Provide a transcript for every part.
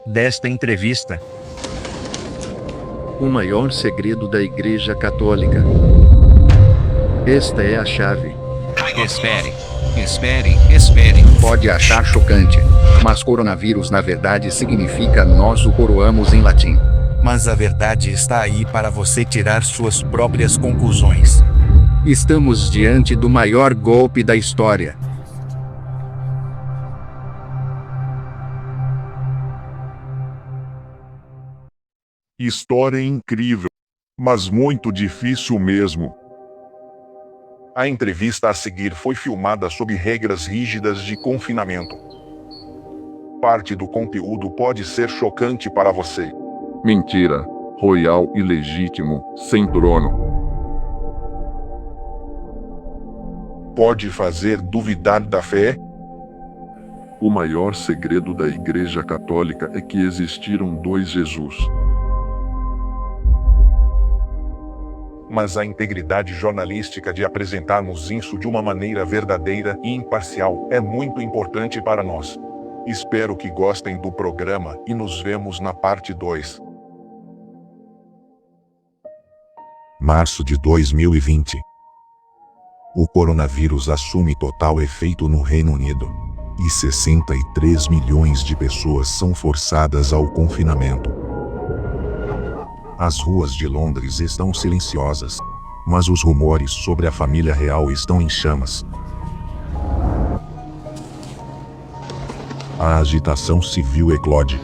desta entrevista. O maior segredo da Igreja Católica. Esta é a chave. Espere. Pode achar chocante, mas coronavírus na verdade significa nós o coroamos em latim. Mas a verdade está aí para você tirar suas próprias conclusões. Estamos diante do maior golpe da história. História incrível, mas muito difícil mesmo. A entrevista a seguir foi filmada sob regras rígidas de confinamento. Parte do conteúdo pode ser chocante para você. Mentira, royal e legítimo, sem trono. Pode fazer duvidar da fé? O maior segredo da Igreja Católica é que existiram dois Jesus. Mas a integridade jornalística de apresentarmos isso de uma maneira verdadeira e imparcial é muito importante para nós. Espero que gostem do programa e nos vemos na parte 2. Março de 2020. O coronavírus assume total efeito no Reino Unido. E 63 milhões de pessoas são forçadas ao confinamento. As ruas de Londres estão silenciosas, mas os rumores sobre a família real estão em chamas. A agitação civil eclode.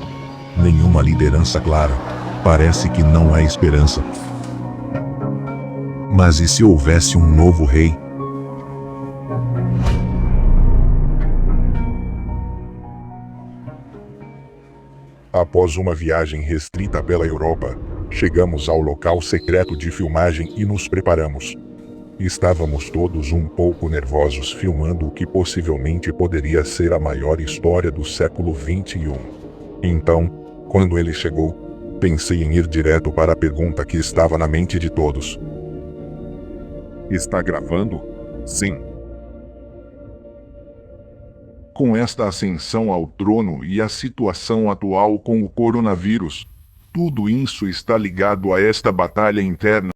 Nenhuma liderança clara. Parece que não há esperança. Mas e se houvesse um novo rei? Após uma viagem restrita pela Europa, chegamos ao local secreto de filmagem e nos preparamos. Estávamos todos um pouco nervosos filmando o que possivelmente poderia ser a maior história do século XXI. Então, quando ele chegou, pensei em ir direto para a pergunta que estava na mente de todos. Está gravando? Sim. Com esta ascensão ao trono e a situação atual com o coronavírus, tudo isso está ligado a esta batalha interna.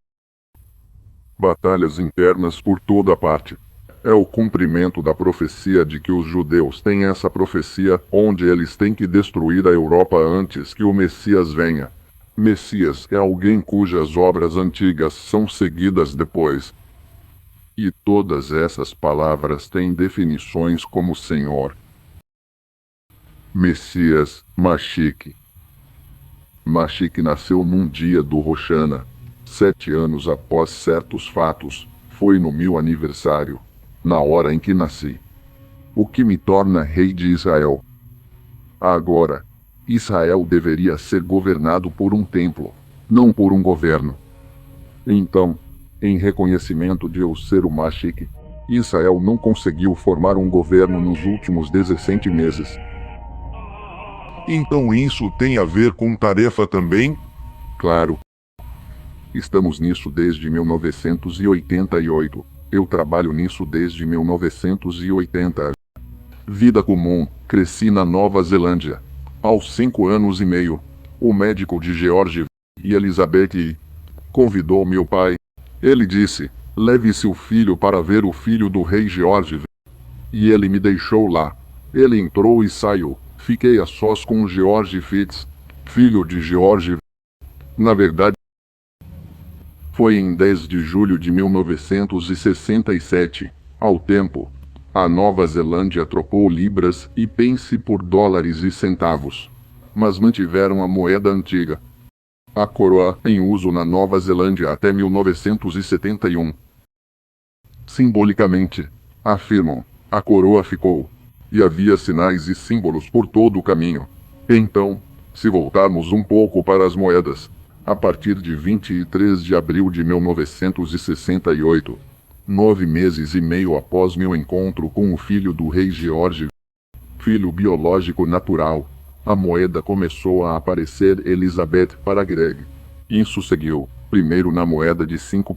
Batalhas internas por toda parte. É o cumprimento da profecia de que os judeus têm essa profecia onde eles têm que destruir a Europa antes que o Messias venha. Messias é alguém cujas obras antigas são seguidas depois. E todas essas palavras têm definições como Senhor. Messias, Mashiach. Mashiach nasceu num dia do Roshana, 7 anos após certos fatos, foi no meu aniversário, na hora em que nasci. O que me torna rei de Israel. Agora, Israel deveria ser governado por um templo, não por um governo. Então, em reconhecimento de eu ser o Mashiach, Israel não conseguiu formar um governo nos últimos 17 meses. Então isso tem a ver com tarefa também? Claro. Estamos nisso desde 1988. Eu trabalho nisso desde 1980. Vida comum, cresci na Nova Zelândia. Aos 5 anos e meio, o médico de George e Elizabeth convidou meu pai. Ele disse, leve seu filho para ver o filho do rei George. E ele me deixou lá. Ele entrou e saiu. Fiquei a sós com George Fitz, filho de George. Na verdade, foi em 10 de julho de 1967, ao tempo, a Nova Zelândia trocou libras e pence por dólares e centavos. Mas mantiveram a moeda antiga. A coroa em uso na Nova Zelândia até 1971. Simbolicamente, afirmam, a coroa ficou. E havia sinais e símbolos por todo o caminho. Então, se voltarmos um pouco para as moedas, a partir de 23 de abril de 1968, 9 meses e meio após meu encontro com o filho do rei George, filho biológico natural, a moeda começou a aparecer Elizabeth para Greg. Isso seguiu, primeiro na moeda de 5,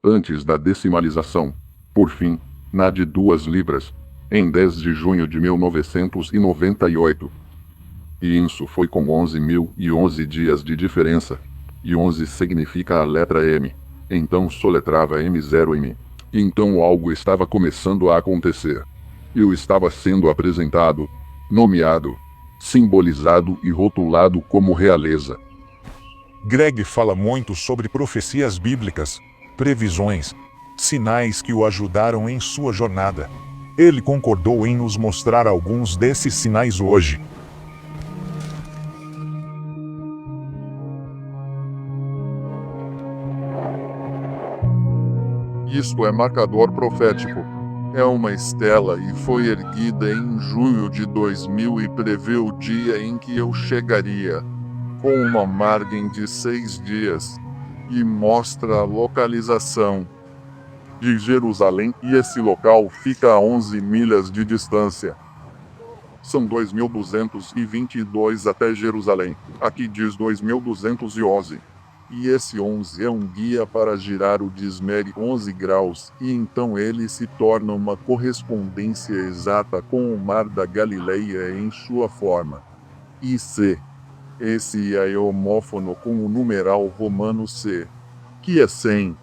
antes da decimalização. Por fim, na de 2 libras. em 10 de junho de 1998. E isso foi com 11.011 dias de diferença. E 11 significa a letra M. Então soletrava M0M. Então algo estava começando a acontecer. Eu estava sendo apresentado, nomeado, simbolizado e rotulado como realeza. Greg fala muito sobre profecias bíblicas, previsões, sinais que o ajudaram em sua jornada. Ele concordou em nos mostrar alguns desses sinais hoje. Isto é marcador profético. É uma estela e foi erguida em junho de 2000 e prevê o dia em que eu chegaria, com uma margem de 6 dias, e mostra a localização de Jerusalém, e esse local fica a 11 milhas de distância. São 2.222 até Jerusalém. Aqui diz 2.211. E esse 11 é um guia para girar o Dismere 11 graus, e então ele se torna uma correspondência exata com o Mar da Galileia em sua forma. E C. Esse é homófono com o numeral romano C, que é 100.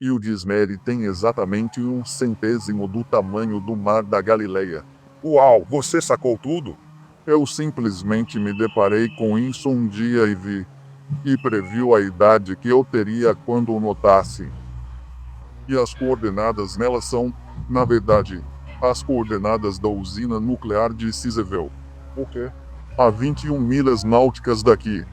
E o Dismere tem exatamente 1/100º do tamanho do Mar da Galileia. Uau, você sacou tudo? Eu simplesmente me deparei com isso um dia e vi. E previu a idade que eu teria quando o notasse. E as coordenadas nela são, na verdade, as coordenadas da usina nuclear de Ciseville. O quê? A 21 milhas náuticas daqui.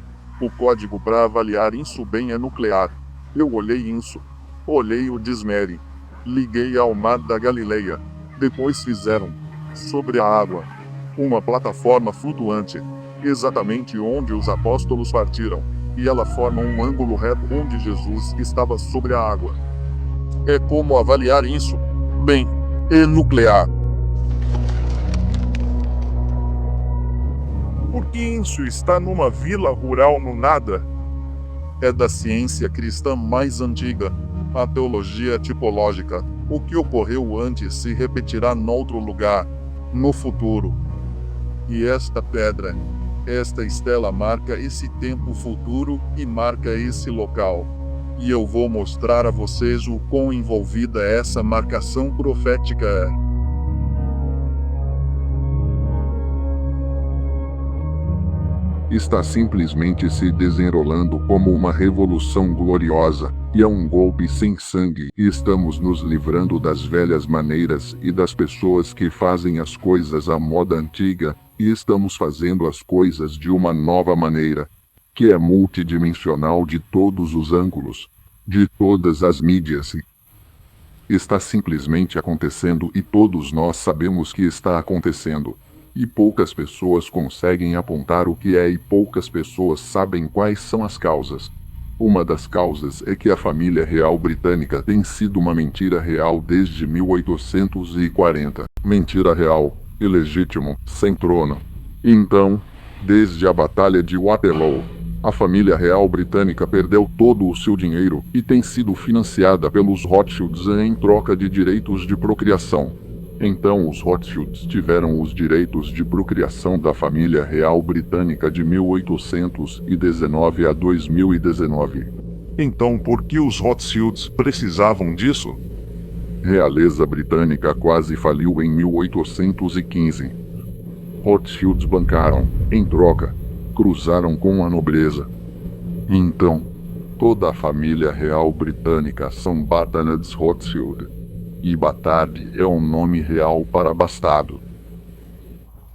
O código para avaliar isso bem é nuclear. Eu olhei isso. Olhei o Dismere. Liguei ao Mar da Galileia. Depois fizeram, sobre a água, uma plataforma flutuante, exatamente onde os apóstolos partiram. E ela forma um ângulo reto onde Jesus estava sobre a água. É como avaliar isso? Bem, é nuclear. Por que isso está numa vila rural no nada? É da ciência cristã mais antiga, a teologia tipológica. O que ocorreu antes se repetirá noutro lugar, no futuro. E esta pedra, esta estela marca esse tempo futuro e marca esse local. E eu vou mostrar a vocês o quão envolvida essa marcação profética é. Está simplesmente se desenrolando como uma revolução gloriosa, e é um golpe sem sangue, e estamos nos livrando das velhas maneiras e das pessoas que fazem as coisas à moda antiga, e estamos fazendo as coisas de uma nova maneira, que é multidimensional de todos os ângulos, de todas as mídias. Está simplesmente acontecendo e todos nós sabemos que está acontecendo. E poucas pessoas conseguem apontar o que é e poucas pessoas sabem quais são as causas. Uma das causas é que a família real britânica tem sido uma mentira real desde 1840. Mentira real, ilegítimo, sem trono. Então, desde a Batalha de Waterloo, a família real britânica perdeu todo o seu dinheiro e tem sido financiada pelos Rothschilds em troca de direitos de procriação. Então os Rothschilds tiveram os direitos de procriação da família real britânica de 1819 a 2019. Então por que os Rothschilds precisavam disso? Realeza britânica quase faliu em 1815. Rothschilds bancaram, em troca, cruzaram com a nobreza. Então, toda a família real britânica são Batards Rothschild. E Batard é um nome real para bastardo.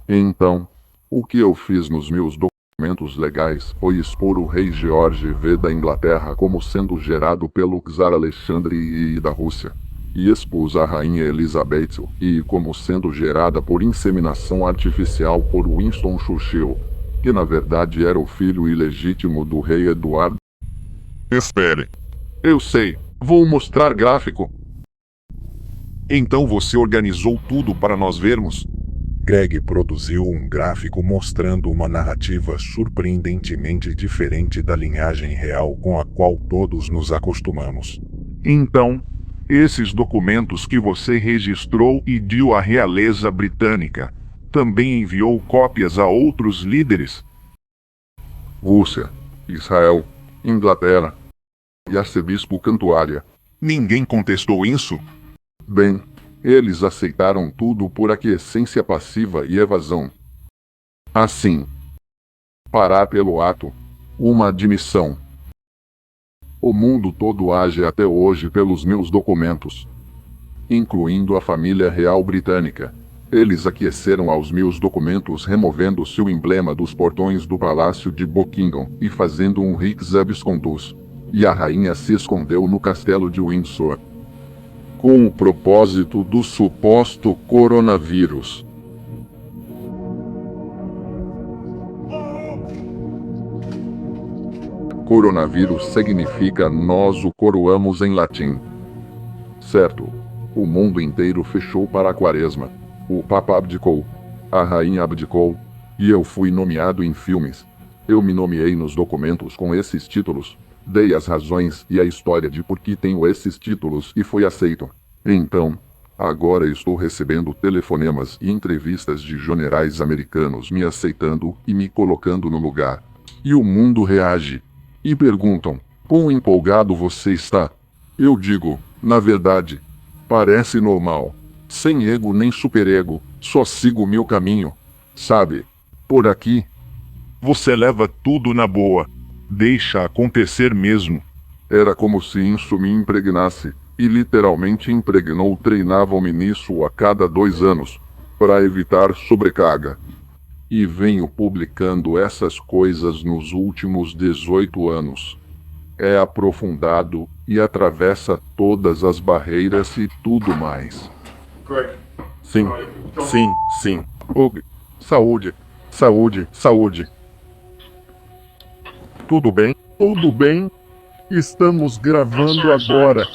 Então, o que eu fiz nos meus documentos legais foi expor o rei George V da Inglaterra como sendo gerado pelo czar Alexandre I da Rússia, e expus a rainha Elizabeth I como sendo gerada por inseminação artificial por Winston Churchill, que na verdade era o filho ilegítimo do rei Eduardo. Espere. Eu sei, vou mostrar gráfico. Então você organizou tudo para nós vermos? Greg produziu um gráfico mostrando uma narrativa surpreendentemente diferente da linhagem real com a qual todos nos acostumamos. Então, Esses documentos que você registrou e deu à realeza britânica, também enviou cópias a outros líderes? Rússia, Israel, Inglaterra e arcebispo Cantuária. Ninguém contestou isso? Bem, eles aceitaram tudo por aquiescência passiva e evasão. Assim, parar pelo ato, uma admissão. O mundo todo age até hoje pelos meus documentos, incluindo a família real britânica. Eles aqueceram aos meus documentos removendo-se o emblema dos portões do palácio de Buckingham e fazendo um Rex abscondus. E a rainha se escondeu no castelo de Windsor, com o propósito do suposto coronavírus. Coronavírus significa nós o coroamos em latim. Certo, o mundo inteiro fechou para a quaresma. O Papa abdicou, a rainha abdicou, e eu fui nomeado em filmes. Eu me nomeei nos documentos com esses títulos, dei as razões e a história de por que tenho esses títulos e foi aceito. Então, agora estou recebendo telefonemas e entrevistas de generais americanos me aceitando e me colocando no lugar. E o mundo reage. E perguntam, quão empolgado você está? Eu digo, na verdade, parece normal. Sem ego nem superego, só sigo o meu caminho. Sabe? Por aqui. Você leva tudo na boa. Deixa acontecer mesmo. Era como se isso me impregnasse, e literalmente impregnou. Treinavam-me nisso a cada 2 anos, para evitar sobrecarga. E venho publicando essas coisas nos últimos 18 anos. É aprofundado e atravessa todas as barreiras e tudo mais. Sim, sim, sim. Saúde, saúde, saúde. Tudo bem? Tudo bem? Estamos gravando agora.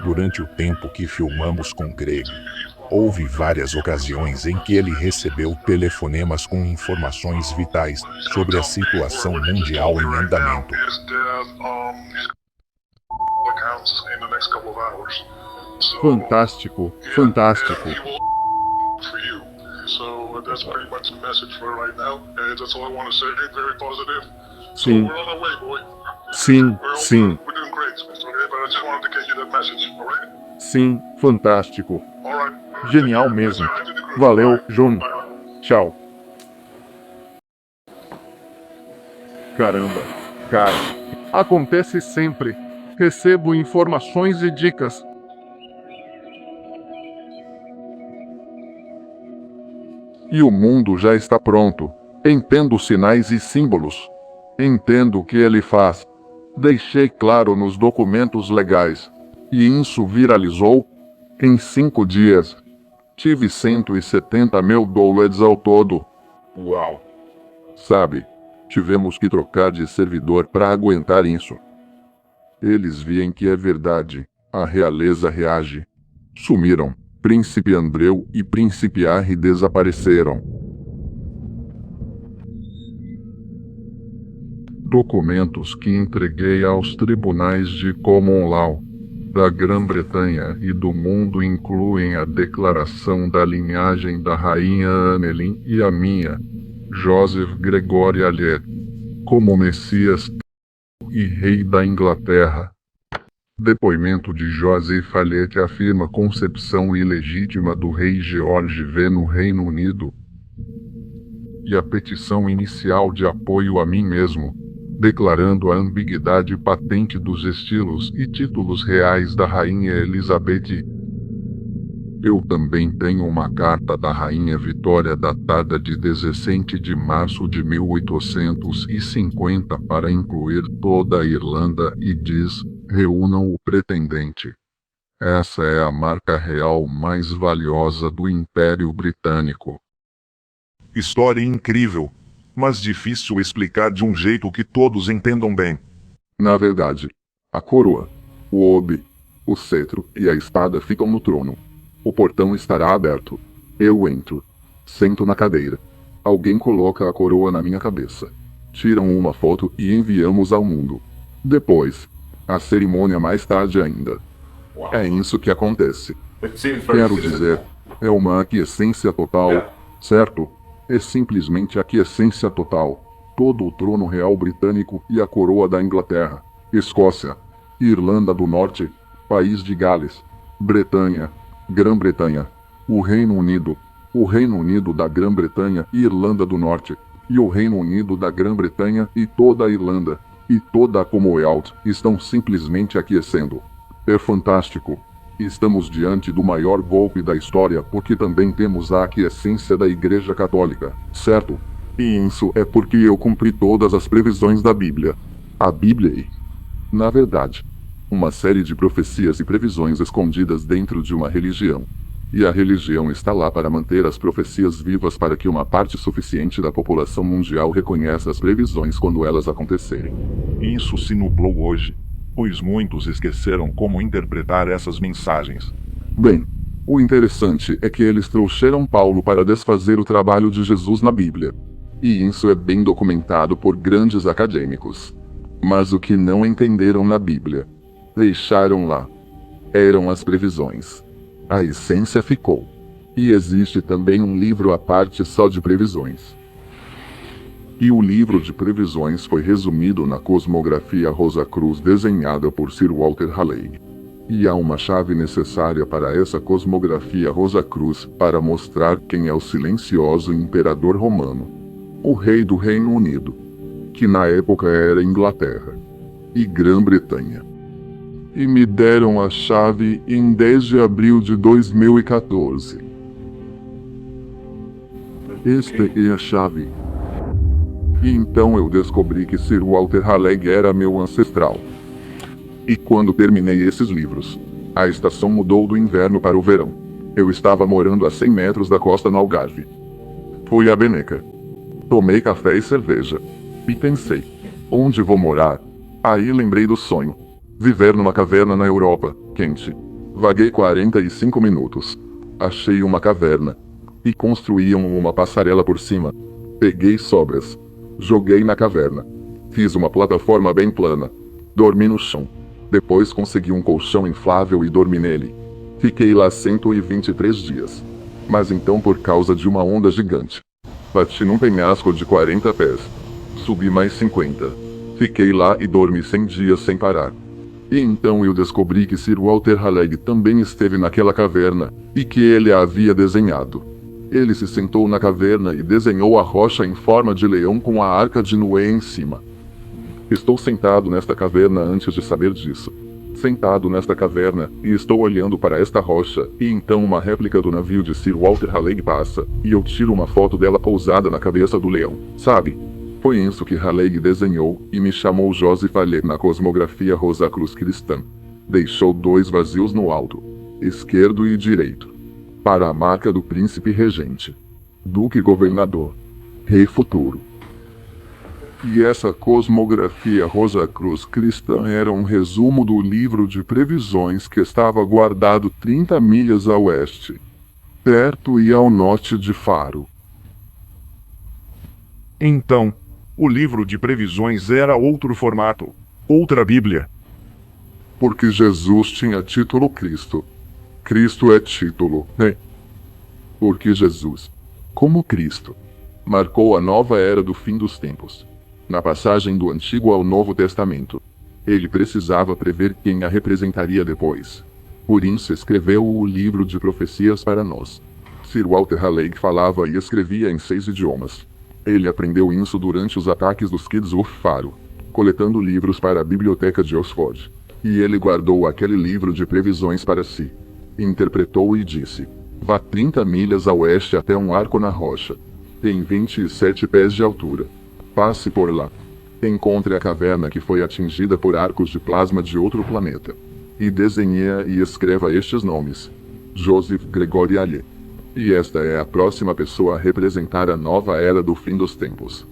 Durante o tempo que filmamos com Greg, houve várias ocasiões em que ele recebeu telefonemas com informações vitais sobre a situação mundial em andamento. Fantástico, fantástico. Sim. Sim, sim. Sim, fantástico. Genial mesmo. Valeu, John. Tchau. Caramba, cara. Acontece sempre. Recebo informações e dicas. E o mundo já está pronto. Entendo sinais e símbolos. Entendo o que ele faz. Deixei claro nos documentos legais. E isso viralizou. Em 5 dias. Tive 170 mil dólares ao todo. Uau! Sabe, tivemos que trocar de servidor para aguentar isso. Eles veem que é verdade. A realeza reage. Sumiram. Príncipe Andreu e Príncipe Harry desapareceram. Documentos que entreguei aos tribunais de Common Law da Grã-Bretanha e do mundo incluem a declaração da linhagem da rainha Annelyn e a minha, Joseph Gregory Allier, como Messias e rei da Inglaterra. Depoimento de Joseph Allier afirma concepção ilegítima do rei George V no Reino Unido. E a petição inicial de apoio a mim mesmo, declarando a ambiguidade patente dos estilos e títulos reais da Rainha Elizabeth. Eu também tenho uma carta da Rainha Vitória datada de 17 de março de 1850 para incluir toda a Irlanda e diz: reúnam o pretendente. Essa é a marca real mais valiosa do Império Britânico. História incrível, mas difícil explicar de um jeito que todos entendam bem. Na verdade, a coroa, o orbe, o cetro e a espada ficam no trono. O portão estará aberto. Eu entro. Sento na cadeira. Alguém coloca a coroa na minha cabeça. Tiram uma foto e enviamos ao mundo. Depois, a cerimônia mais tarde ainda. É isso que acontece. Quero dizer, é uma aquiescência total, certo? É simplesmente aquiescência total. Todo o trono real britânico e a coroa da Inglaterra, Escócia, Irlanda do Norte, País de Gales, Bretanha, Grã-Bretanha, o Reino Unido da Grã-Bretanha e Irlanda do Norte, e o Reino Unido da Grã-Bretanha e toda a Irlanda, e toda a Commonwealth estão simplesmente aquecendo. É fantástico. Estamos diante do maior golpe da história porque também temos a aquiescência da Igreja Católica, certo? E isso é porque eu cumpri todas as previsões da Bíblia. A Bíblia é, na verdade, uma série de profecias e previsões escondidas dentro de uma religião. E a religião está lá para manter as profecias vivas para que uma parte suficiente da população mundial reconheça as previsões quando elas acontecerem. Isso se nublou hoje, pois muitos esqueceram como interpretar essas mensagens. Bem, o interessante é que eles trouxeram Paulo para desfazer o trabalho de Jesus na Bíblia. E isso é bem documentado por grandes acadêmicos. Mas o que não entenderam na Bíblia, deixaram lá, eram as previsões. A essência ficou. E existe também um livro à parte só de previsões. E o livro de previsões foi resumido na cosmografia Rosa-Cruz desenhada por Sir Walter Raleigh. E há uma chave necessária para essa cosmografia Rosa-Cruz para mostrar quem é o silencioso imperador romano, o rei do Reino Unido, que na época era Inglaterra e Grã-Bretanha. E me deram a chave em 10 de abril de 2014. Esta é a chave. E então eu descobri que Sir Walter Raleigh era meu ancestral. E quando terminei esses livros, a estação mudou do inverno para o verão. Eu estava morando a 100 metros da costa no Algarve. Fui a Beneca. Tomei café e cerveja. E pensei, onde vou morar? Aí lembrei do sonho. Viver numa caverna na Europa, quente. Vaguei 45 minutos. Achei uma caverna. E construíam uma passarela por cima. Peguei sobras. Joguei na caverna. Fiz uma plataforma bem plana. Dormi no chão. Depois consegui um colchão inflável e dormi nele. Fiquei lá 123 dias. Mas então por causa de uma onda gigante. Bati num penhasco de 40 pés. Subi mais 50. Fiquei lá e dormi 100 dias sem parar. E então eu descobri que Sir Walter Raleigh também esteve naquela caverna, e que ele a havia desenhado. Ele se sentou na caverna e desenhou a rocha em forma de leão com a arca de Noé em cima. Estou sentado nesta caverna antes de saber disso. Sentado nesta caverna, e estou olhando para esta rocha, e então uma réplica do navio de Sir Walter Raleigh passa, e eu tiro uma foto dela pousada na cabeça do leão, sabe? Foi isso que Raleigh desenhou, e me chamou Joseph a ler na cosmografia Rosa-Cruz cristã. Deixou 2 vazios no alto, esquerdo e direito, para a marca do príncipe regente, duque governador, rei futuro. E essa cosmografia Rosa-Cruz cristã era um resumo do livro de previsões que estava guardado 30 milhas a oeste, perto e ao norte de Faro. Então, o livro de previsões era outro formato, outra Bíblia. Porque Jesus tinha título Cristo. Cristo é título, né? Porque Jesus, como Cristo, marcou a nova era do fim dos tempos. Na passagem do Antigo ao Novo Testamento, ele precisava prever quem a representaria depois. Por isso escreveu o livro de profecias para nós. Sir Walter Raleigh falava e escrevia em 6 idiomas. Ele aprendeu isso durante os ataques dos Kids of Faro, coletando livros para a biblioteca de Oxford. E ele guardou aquele livro de previsões para si. Interpretou e disse: vá 30 milhas a oeste até um arco na rocha. Tem 27 pés de altura. Passe por lá. Encontre a caverna que foi atingida por arcos de plasma de outro planeta. E desenhe-a e escreva estes nomes: Joseph Gregory Allais. E esta é a próxima pessoa a representar a nova era do fim dos tempos.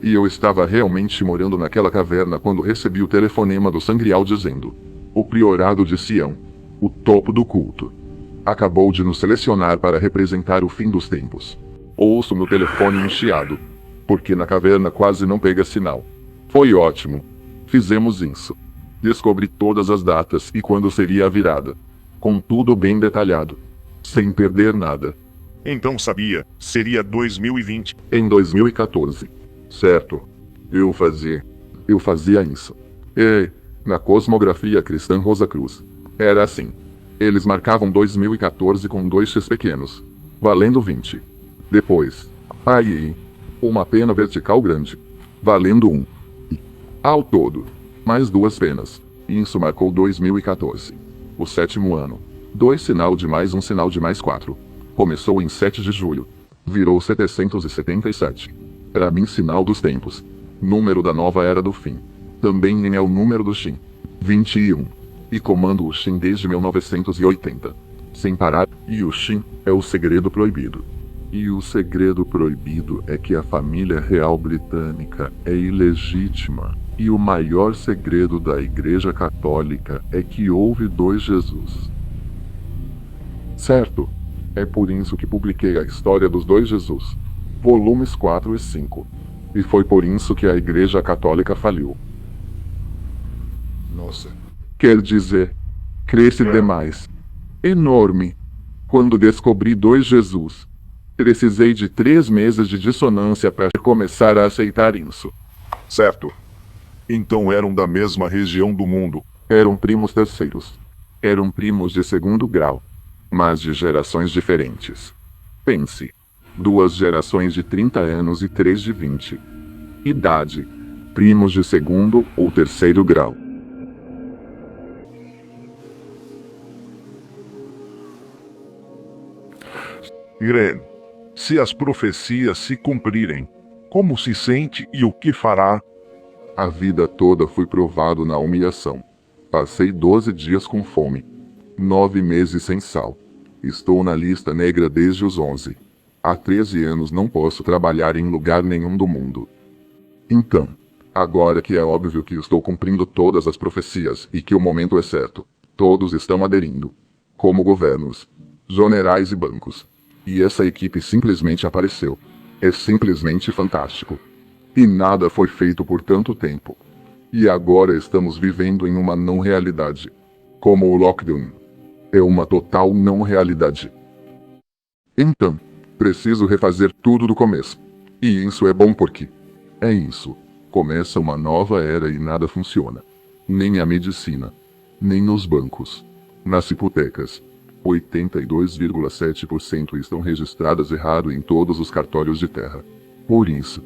E eu estava realmente morando naquela caverna quando recebi o telefonema do Sangrial dizendo: o priorado de Sião, o topo do culto, acabou de nos selecionar para representar o fim dos tempos. Ouço no telefone um chiado, porque na caverna quase não pega sinal. Foi ótimo. Fizemos isso. Descobri todas as datas e quando seria a virada. Com tudo bem detalhado. Sem perder nada. Então sabia, seria 2020. Em 2014. Certo. Eu fazia isso. E, na cosmografia cristã Rosa Cruz, era assim. Eles marcavam 2014 com 2x pequenos, valendo 20. Depois, aí, uma pena vertical grande, valendo 1. E, ao todo, mais 2 penas. Isso marcou 2014. O 7º ano. 2 sinal de mais 1 sinal de mais 4. Começou em 7 de julho. Virou 777. Para mim sinal dos tempos. Número da nova era do fim. Também é o número do Shin. 21. E comando o Shin desde 1980. Sem parar. E o Shin é o segredo proibido. E o segredo proibido é que a família real britânica é ilegítima. E o maior segredo da Igreja Católica é que houve 2 Jesus. Certo? É por isso que publiquei a história dos 2 Jesus. Volumes 4 e 5. E foi por isso que a Igreja Católica faliu. Nossa. Quer dizer, cresce demais. Enorme. Quando descobri 2 Jesus, precisei de 3 meses de dissonância para começar a aceitar isso. Certo. Então eram da mesma região do mundo. Eram primos terceiros. Eram primos de 2º grau, mas de gerações diferentes. Pense. 2 gerações de 30 anos e 3 de 20. Idade. Primos de 2º ou 3º grau. Irene, se as profecias se cumprirem, como se sente e o que fará? A vida toda fui provado na humilhação. Passei 12 dias com fome. 9 meses sem sal. Estou na lista negra desde os 11. Há 13 anos não posso trabalhar em lugar nenhum do mundo. Então, agora que é óbvio que estou cumprindo todas as profecias e que o momento é certo, todos estão aderindo. Como governos, generais e bancos. E essa equipe simplesmente apareceu. É simplesmente fantástico. E nada foi feito por tanto tempo. E agora estamos vivendo em uma não realidade. Como o lockdown. É uma total não realidade. Então, preciso refazer tudo do começo. E isso é bom porque... é isso. Começa uma nova era e nada funciona. Nem a medicina. Nem nos bancos. Nas hipotecas. 82,7% estão registradas errado em todos os cartórios de terra. Por isso,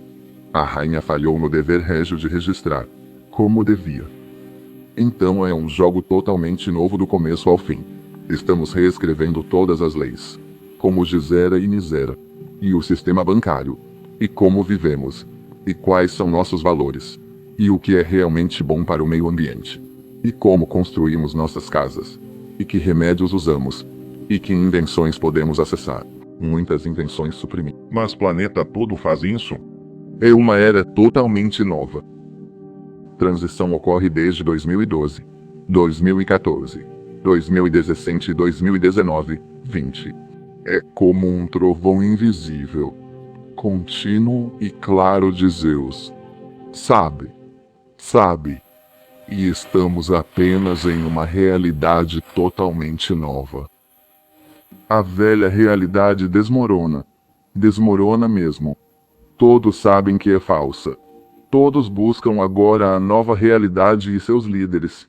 a rainha falhou no dever régio de registrar, como devia. Então é um jogo totalmente novo do começo ao fim. Estamos reescrevendo todas as leis, como Gisera e Nisera, e o sistema bancário, e como vivemos, e quais são nossos valores, e o que é realmente bom para o meio ambiente, e como construímos nossas casas, e que remédios usamos, e que invenções podemos acessar. Muitas invenções suprimidas. Mas o planeta todo faz isso? É uma era totalmente nova. Transição ocorre desde 2012, 2014, 2017 e 2019, 20. É como um trovão invisível, contínuo e claro de Zeus. Sabe? E estamos apenas em uma realidade totalmente nova. A velha realidade desmorona. Desmorona mesmo. Todos sabem que é falsa. Todos buscam agora a nova realidade e seus líderes.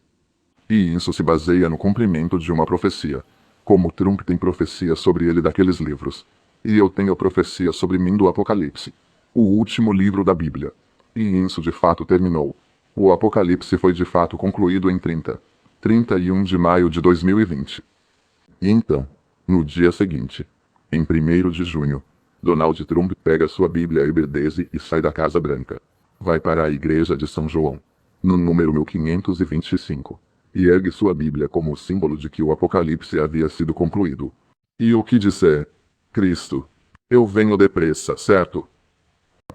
E isso se baseia no cumprimento de uma profecia. Como Trump tem profecia sobre ele daqueles livros. E eu tenho profecia sobre mim do Apocalipse. O último livro da Bíblia. E isso de fato terminou. O Apocalipse foi de fato concluído em 31 de maio de 2020. E então, no dia seguinte, em 1º de junho, Donald Trump pega sua Bíblia hebredeze e sai da Casa Branca. Vai para a Igreja de São João, no número 1525, e ergue sua Bíblia como símbolo de que o Apocalipse havia sido concluído. E o que disser, Cristo, eu venho depressa, certo?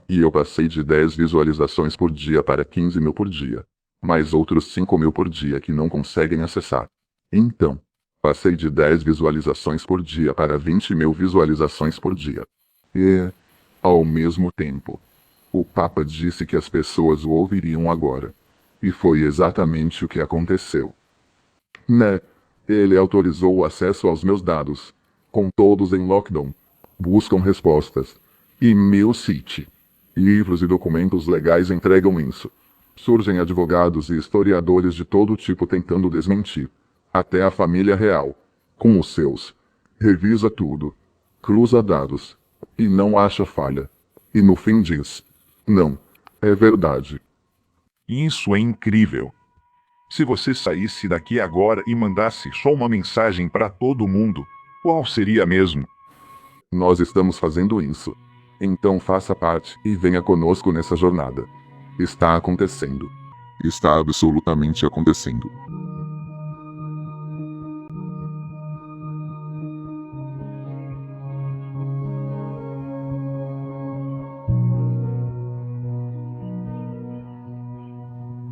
E eu passei de 10 visualizações por dia para 15 mil por dia, mais outros 5 mil por dia que não conseguem acessar. Então, passei de 10 visualizações por dia para 20 mil visualizações por dia. E, ao mesmo tempo, o Papa disse que as pessoas o ouviriam agora. E foi exatamente o que aconteceu. Né? Ele autorizou o acesso aos meus dados, com todos em lockdown. Buscam respostas. E-mail City. Livros e documentos legais entregam isso. Surgem advogados e historiadores de todo tipo tentando desmentir. Até a família real, com os seus. Revisa tudo. Cruza dados. E não acha falha. E no fim diz: não, é verdade. Isso é incrível. Se você saísse daqui agora e mandasse só uma mensagem para todo mundo, qual seria mesmo? Nós estamos fazendo isso. Então faça parte e venha conosco nessa jornada. Está acontecendo. Está absolutamente acontecendo.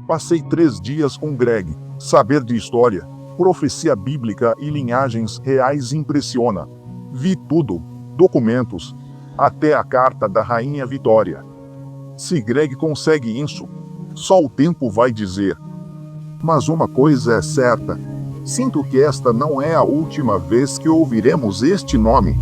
Passei 3 dias com Greg. Saber de história, profecia bíblica e linhagens reais impressiona. Vi tudo, documentos, até a carta da Rainha Vitória. Se Greg consegue isso, só o tempo vai dizer. Mas uma coisa é certa, sinto que esta não é a última vez que ouviremos este nome.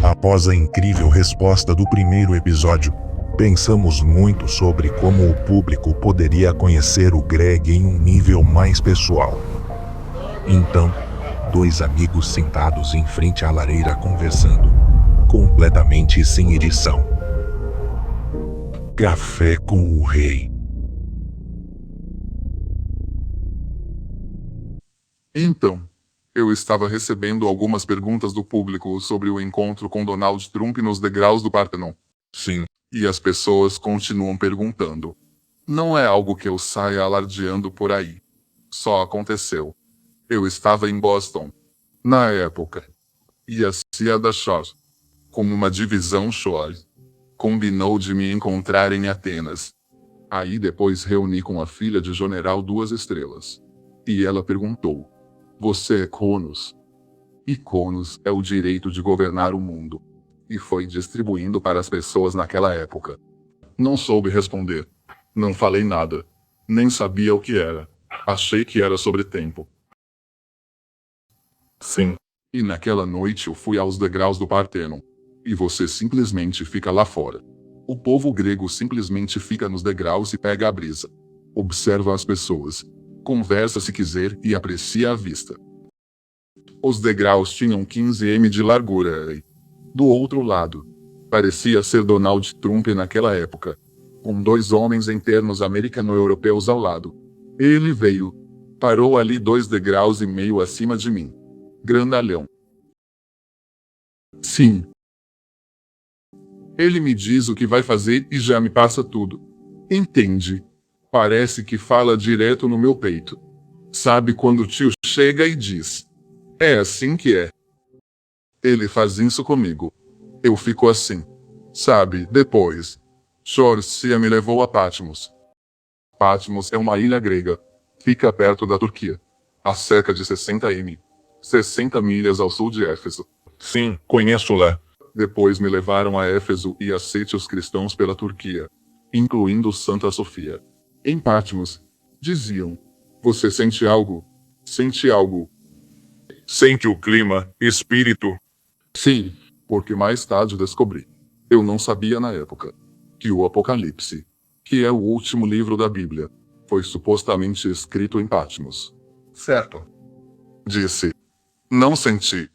Após a incrível resposta do primeiro episódio, pensamos muito sobre como o público poderia conhecer o Greg em um nível mais pessoal. Então, 2 amigos sentados em frente à lareira conversando, completamente sem edição. Café com o Rei. Então, eu estava recebendo algumas perguntas do público sobre o encontro com Donald Trump nos degraus do Parthenon. Sim. E as pessoas continuam perguntando. Não é algo que eu saia alardeando por aí. Só aconteceu. Eu estava em Boston, na época. E a CIA da Shore, como uma divisão Shore, combinou de me encontrar em Atenas. Aí depois reuni com a filha de General 2 Estrelas. E ela perguntou: você é Cronos? E Cronos é o direito de governar o mundo. E foi distribuindo para as pessoas naquela época. Não soube responder. Não falei nada. Nem sabia o que era. Achei que era sobre tempo. Sim. E naquela noite eu fui aos degraus do Parthenon. E você simplesmente fica lá fora. O povo grego simplesmente fica nos degraus e pega a brisa. Observa as pessoas. Conversa se quiser e aprecia a vista. Os degraus tinham 15 m de largura e, do outro lado, parecia ser Donald Trump naquela época, com 2 homens em ternos americano-europeus ao lado. Ele veio, parou ali 2 degraus e meio acima de mim. Grandalhão. Sim. Ele me diz o que vai fazer e já me passa tudo. Entende? Parece que fala direto no meu peito. Sabe quando o tio chega e diz: é assim que é. Ele faz isso comigo. Eu fico assim. Sabe, depois. Chorcia me levou a Patmos. Patmos é uma ilha grega. Fica perto da Turquia. A cerca de 60 m. 60 milhas ao sul de Éfeso. Sim, conheço lá. Depois me levaram a Éfeso e a sítios cristãos pela Turquia, incluindo Santa Sofia. Em Patmos, diziam: você sente algo? Sente algo? Sente o clima, espírito. Sim, porque mais tarde descobri. Eu não sabia na época. Que o Apocalipse, que é o último livro da Bíblia, foi supostamente escrito em Patmos. Certo. Disse. Não senti.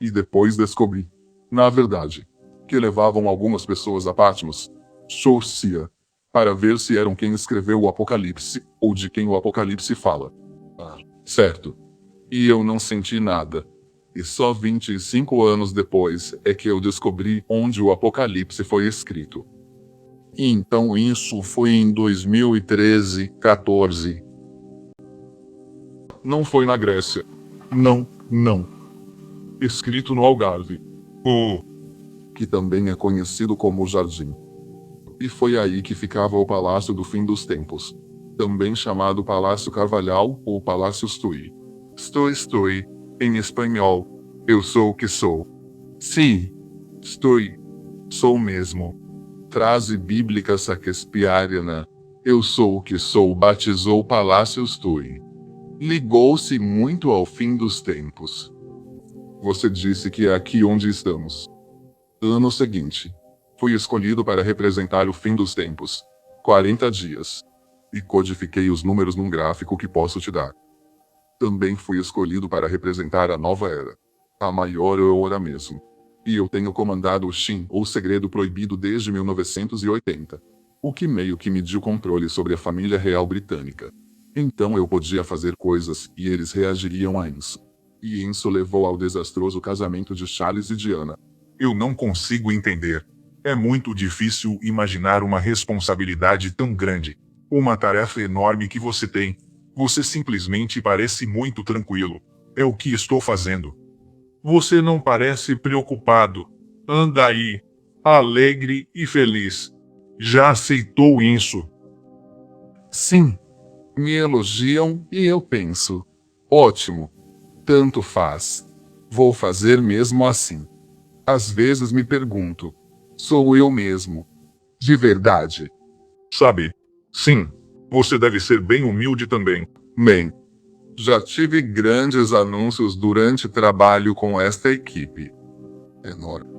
E depois descobri, na verdade, que levavam algumas pessoas a Patmos, Xócia, para ver se eram quem escreveu o Apocalipse, ou de quem o Apocalipse fala. Certo. E eu não senti nada. E só 25 anos depois é que eu descobri onde o Apocalipse foi escrito. E então isso foi em 2013, 14. Não foi na Grécia. Não. Escrito no Algarve. Que também é conhecido como Jardim. E foi aí que ficava o Palácio do Fim dos Tempos, também chamado Palácio Carvalhal ou Palácio Stui. Estou, em espanhol, eu sou o que sou. Sim, sou mesmo. Frase bíblica shakespeariana, eu sou o que sou, batizou o Palácio Stui. Ligou-se muito ao fim dos tempos. Você disse que é aqui onde estamos. Ano seguinte, fui escolhido para representar o fim dos tempos, 40 dias, e codifiquei os números num gráfico que posso te dar. Também fui escolhido para representar a nova era, a maior hora mesmo. E eu tenho comandado o Shin, ou Segredo Proibido, desde 1980, o que meio que me deu controle sobre a família real britânica. Então eu podia fazer coisas e eles reagiriam a isso. E isso levou ao desastroso casamento de Charles e Diana. Eu não consigo entender. É muito difícil imaginar uma responsabilidade tão grande. Uma tarefa enorme que você tem. Você simplesmente parece muito tranquilo. É o que estou fazendo. Você não parece preocupado. Anda aí, alegre e feliz. Já aceitou isso? Sim. Me elogiam e eu penso. Ótimo. Tanto faz. Vou fazer mesmo assim. Às vezes me pergunto. Sou eu mesmo. De verdade. Sabe? Sim. Você deve ser bem humilde também. Bem, já tive grandes anúncios durante trabalho com esta equipe.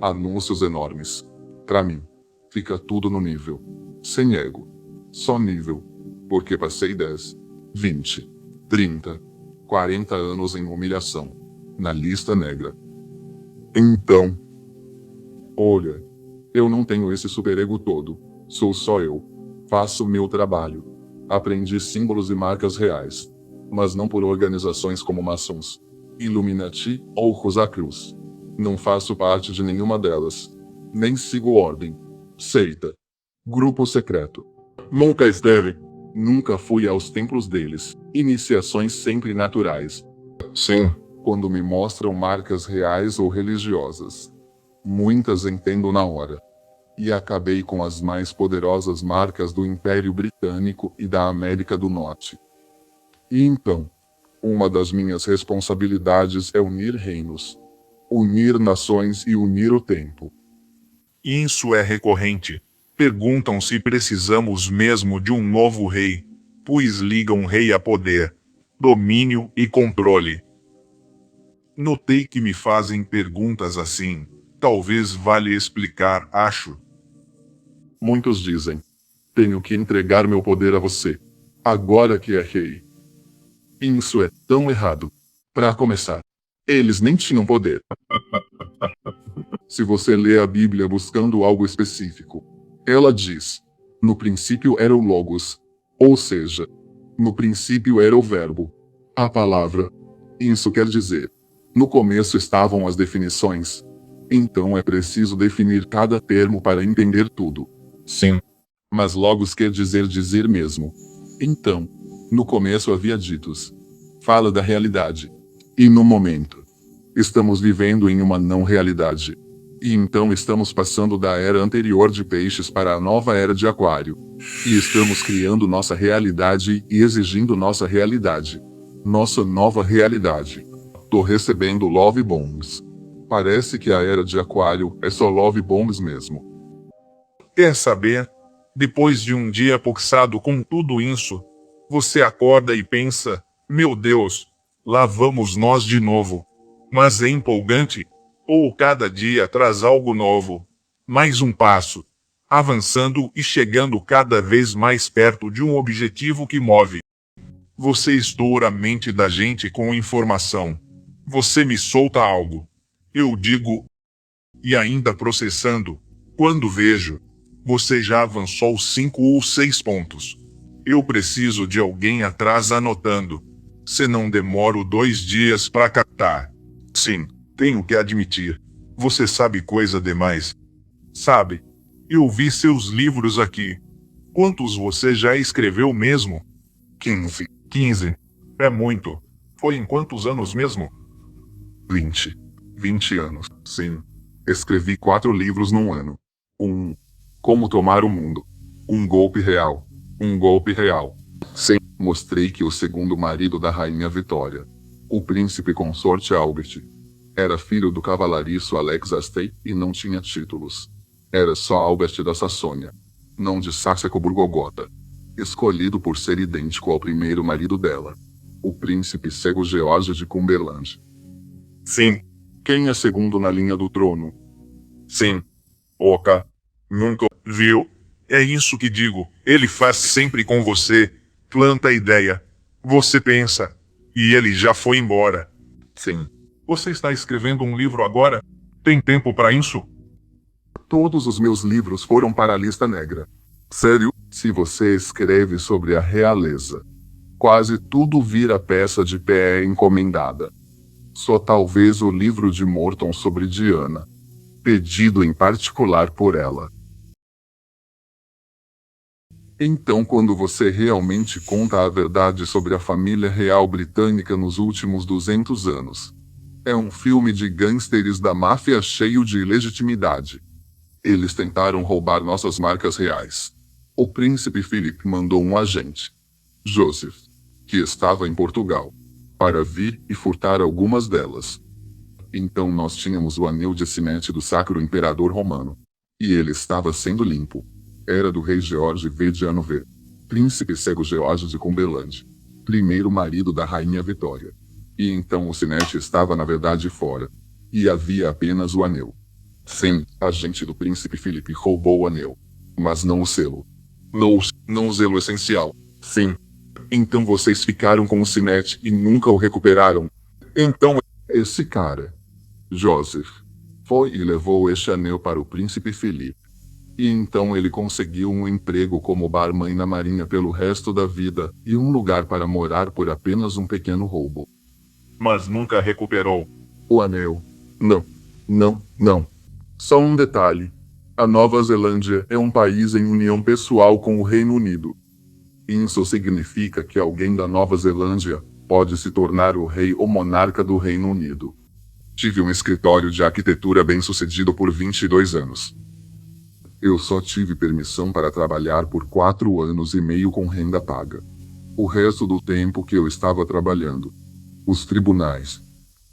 Anúncios enormes. Pra mim, fica tudo no nível. Sem ego. Só nível. Porque passei 10, 20, 30, 40 anos em humilhação. Na lista negra. Então, olha, eu não tenho esse superego todo. Sou só eu. Faço o meu trabalho. Aprendi símbolos e marcas reais. Mas não por organizações como maçons, Illuminati ou Rosa Cruz. Não faço parte de nenhuma delas. Nem sigo ordem, seita, grupo secreto. Nunca esteve. Nunca fui aos templos deles. Iniciações sempre naturais. Sim. Quando me mostram marcas reais ou religiosas. Muitas entendo na hora. E acabei com as mais poderosas marcas do Império Britânico e da América do Norte. E então, uma das minhas responsabilidades é unir reinos, unir nações e unir o tempo. Isso é recorrente. Perguntam se precisamos mesmo de um novo rei, pois ligam rei a poder, domínio e controle. Notei que me fazem perguntas assim. Talvez valha explicar, acho. Muitos dizem, tenho que entregar meu poder a você, agora que é rei. Isso é tão errado. Para começar, eles nem tinham poder. Se você lê a Bíblia buscando algo específico, ela diz, no princípio era o Logos, ou seja, no princípio era o Verbo, a palavra. Isso quer dizer, no começo estavam as definições. Então é preciso definir cada termo para entender tudo. Sim. Mas Logos quer dizer mesmo. Então, no começo havia ditos. Fala da realidade. E no momento, estamos vivendo em uma não realidade. E então estamos passando da era anterior de peixes para a nova era de aquário. E estamos criando nossa realidade e exigindo nossa realidade. Nossa nova realidade. Tô recebendo love bombs. Parece que a era de aquário é só love bombs mesmo. Quer saber? Depois de um dia poxado com tudo isso, você acorda e pensa, meu Deus, lá vamos nós de novo. Mas é empolgante, ou cada dia traz algo novo. Mais um passo, avançando e chegando cada vez mais perto de um objetivo que move. Você estoura a mente da gente com informação. Você me solta algo. Eu digo, e ainda processando, quando vejo, você já avançou 5 ou 6 pontos. Eu preciso de alguém atrás anotando. Se não demoro 2 dias para captar. Sim, tenho que admitir. Você sabe coisa demais. Sabe, eu vi seus livros aqui. Quantos você já escreveu mesmo? 15. 15. É muito. Foi em quantos anos mesmo? 20. 20 anos. Sim. Escrevi 4 livros num ano. Como tomar o mundo. Um golpe real. Um golpe real. Sim. Mostrei que o segundo marido da rainha Vitória, o príncipe consorte Albert, era filho do cavalariço Alex Astey e não tinha títulos. Era só Albert da Saxônia, não de Saxe-Coburgo-Gotha, escolhido por ser idêntico ao primeiro marido dela, o príncipe cego George de Cumberland. Sim. Quem é segundo na linha do trono? Sim. Oca. Nunca viu? É isso que digo. Ele faz sempre com você. Planta a ideia. Você pensa. E ele já foi embora. Sim. Você está escrevendo um livro agora? Tem tempo para isso? Todos os meus livros foram para a lista negra. Sério, se você escreve sobre a realeza, quase tudo vira peça de pé encomendada. Só talvez o livro de Morton sobre Diana, pedido em particular por ela. Então, quando você realmente conta a verdade sobre a família real britânica nos últimos 200 anos, é um filme de gangsters da máfia cheio de ilegitimidade. Eles tentaram roubar nossas marcas reais. O príncipe Philip mandou um agente, Joseph, que estava em Portugal, para vir e furtar algumas delas. Então nós tínhamos o anel de sinete do Sacro Imperador Romano. E ele estava sendo limpo. Era do rei George V de Hanover, príncipe cego George de Cumberland, primeiro marido da rainha Vitória. E então o sinete estava na verdade fora. E havia apenas o anel. Sim, a gente do príncipe Philip roubou o anel. Mas não o selo. Não o selo essencial. Sim. Então vocês ficaram com o sinete e nunca o recuperaram. Então, esse cara, Joseph, foi e levou este anel para o príncipe Philip. E então ele conseguiu um emprego como barman na marinha pelo resto da vida e um lugar para morar por apenas um pequeno roubo. Mas nunca recuperou. O anel. Não. Só um detalhe. A Nova Zelândia é um país em união pessoal com o Reino Unido. Isso significa que alguém da Nova Zelândia pode se tornar o rei ou monarca do Reino Unido. Tive um escritório de arquitetura bem-sucedido por 22 anos. Eu só tive permissão para trabalhar por 4 anos e meio com renda paga. O resto do tempo que eu estava trabalhando. Os tribunais,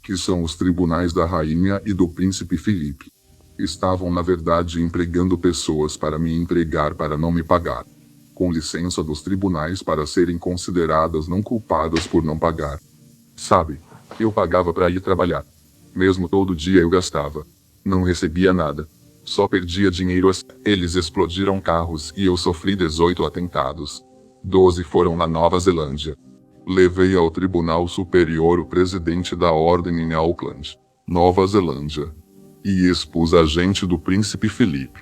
que são os tribunais da rainha e do príncipe Felipe, estavam na verdade empregando pessoas para me empregar para não me pagar, com licença dos tribunais para serem consideradas não culpadas por não pagar. Sabe, eu pagava para ir trabalhar. Mesmo todo dia eu gastava. Não recebia nada. Só perdia dinheiro. Eles explodiram carros e eu sofri 18 atentados. 12 foram na Nova Zelândia. Levei ao Tribunal Superior o presidente da ordem em Auckland, Nova Zelândia, e expus a gente do príncipe Philip.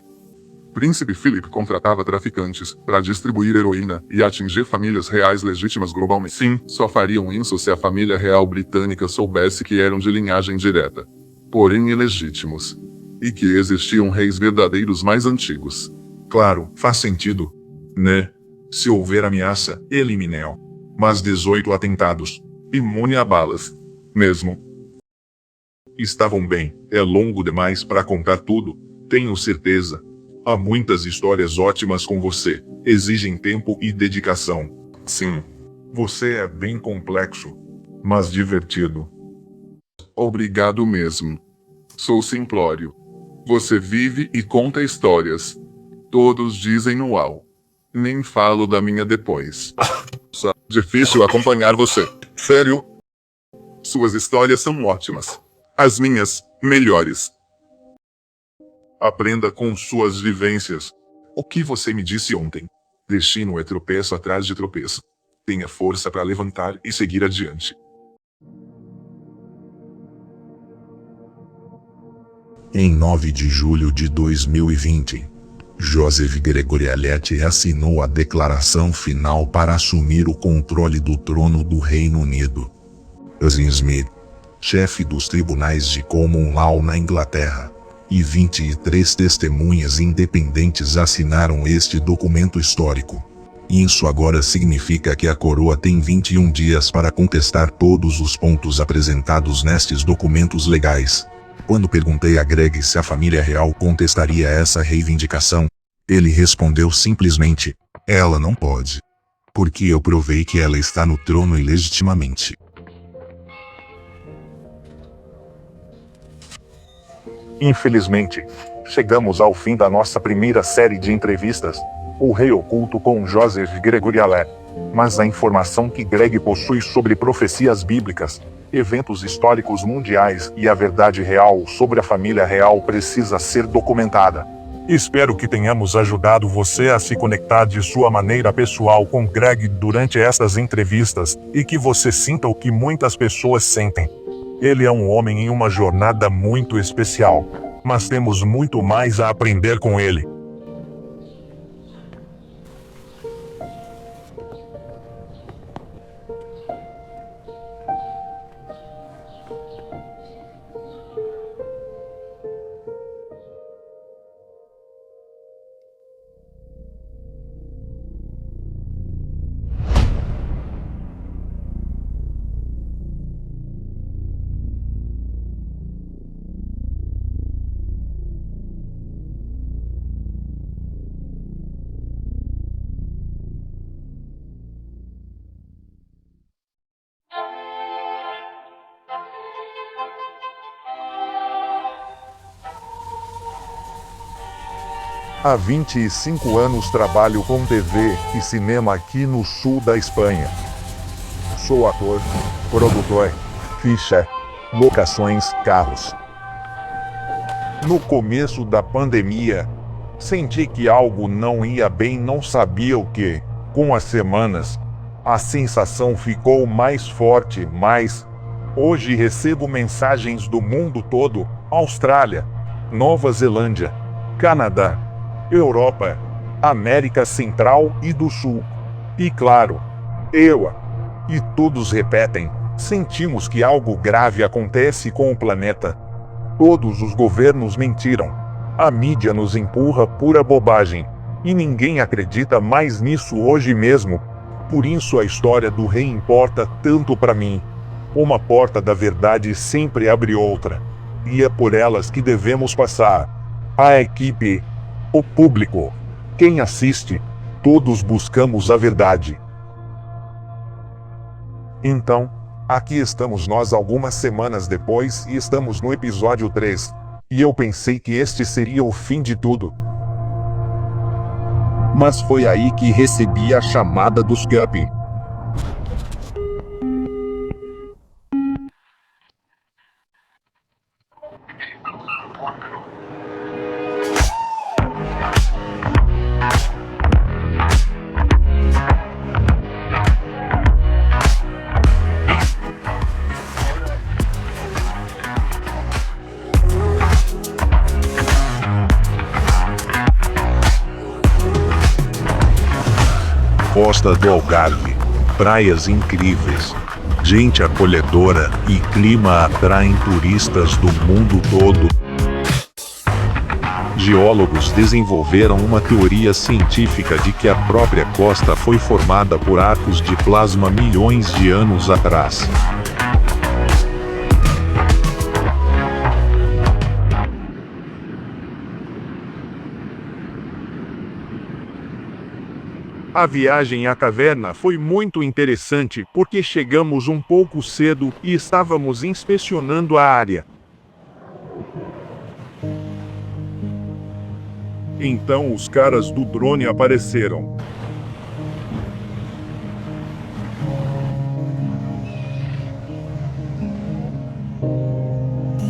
Príncipe Philip contratava traficantes para distribuir heroína e atingir famílias reais legítimas globalmente. Sim, só fariam isso se a família real britânica soubesse que eram de linhagem direta, porém ilegítimos, e que existiam reis verdadeiros mais antigos. Claro, faz sentido, né? Se houver ameaça, elimine-o. Mas 18 atentados, imune a balas, mesmo. Estavam bem, é longo demais para contar tudo, tenho certeza. Há muitas histórias ótimas com você, exigem tempo e dedicação. Sim, você é bem complexo, mas divertido. Obrigado mesmo. Sou simplório. Você vive e conta histórias. Todos dizem uau. Nem falo da minha depois. Difícil acompanhar você. Sério? Suas histórias são ótimas. As minhas, melhores. Aprenda com suas vivências. O que você me disse ontem? Destino é tropeço atrás de tropeço. Tenha força para levantar e seguir adiante. Em 9 de julho de 2020, Joseph Gregorialetti assinou a declaração final para assumir o controle do trono do Reino Unido. Ian Smith, chefe dos tribunais de Common Law na Inglaterra, e 23 testemunhas independentes assinaram este documento histórico. Isso agora significa que a coroa tem 21 dias para contestar todos os pontos apresentados nestes documentos legais. Quando perguntei a Greg se a família real contestaria essa reivindicação, ele respondeu simplesmente: ela não pode. Porque eu provei que ela está no trono ilegitimamente. Infelizmente, chegamos ao fim da nossa primeira série de entrevistas, O Rei Oculto com Joseph Gregorialetti. Mas a informação que Greg possui sobre profecias bíblicas, eventos históricos mundiais e a verdade real sobre a família real precisa ser documentada. Espero que tenhamos ajudado você a se conectar de sua maneira pessoal com Greg durante estas entrevistas e que você sinta o que muitas pessoas sentem. Ele é um homem em uma jornada muito especial, mas temos muito mais a aprender com ele. Há 25 anos trabalho com TV e cinema aqui no sul da Espanha. Sou ator, produtor, ficha, locações, carros. No começo da pandemia, senti que algo não ia bem, não sabia o que. Com as semanas, a sensação ficou mais forte, mas hoje recebo mensagens do mundo todo: Austrália, Nova Zelândia, Canadá, Europa, América Central e do Sul. E claro, e todos repetem: sentimos que algo grave acontece com o planeta. Todos os governos mentiram. A mídia nos empurra pura bobagem. E ninguém acredita mais nisso hoje mesmo. Por isso a história do rei importa tanto para mim. Uma porta da verdade sempre abre outra. E é por elas que devemos passar. A equipe, o público, quem assiste, todos buscamos a verdade. Então, aqui estamos nós algumas semanas depois e estamos no episódio 3. E eu pensei que este seria o fim de tudo. Mas foi aí que recebi a chamada dos Guppy. Costa do Algarve, praias incríveis, gente acolhedora e clima atraem turistas do mundo todo. Geólogos desenvolveram uma teoria científica de que a própria costa foi formada por arcos de plasma milhões de anos atrás. A viagem à caverna foi muito interessante porque chegamos um pouco cedo e estávamos inspecionando a área. Então os caras do drone apareceram.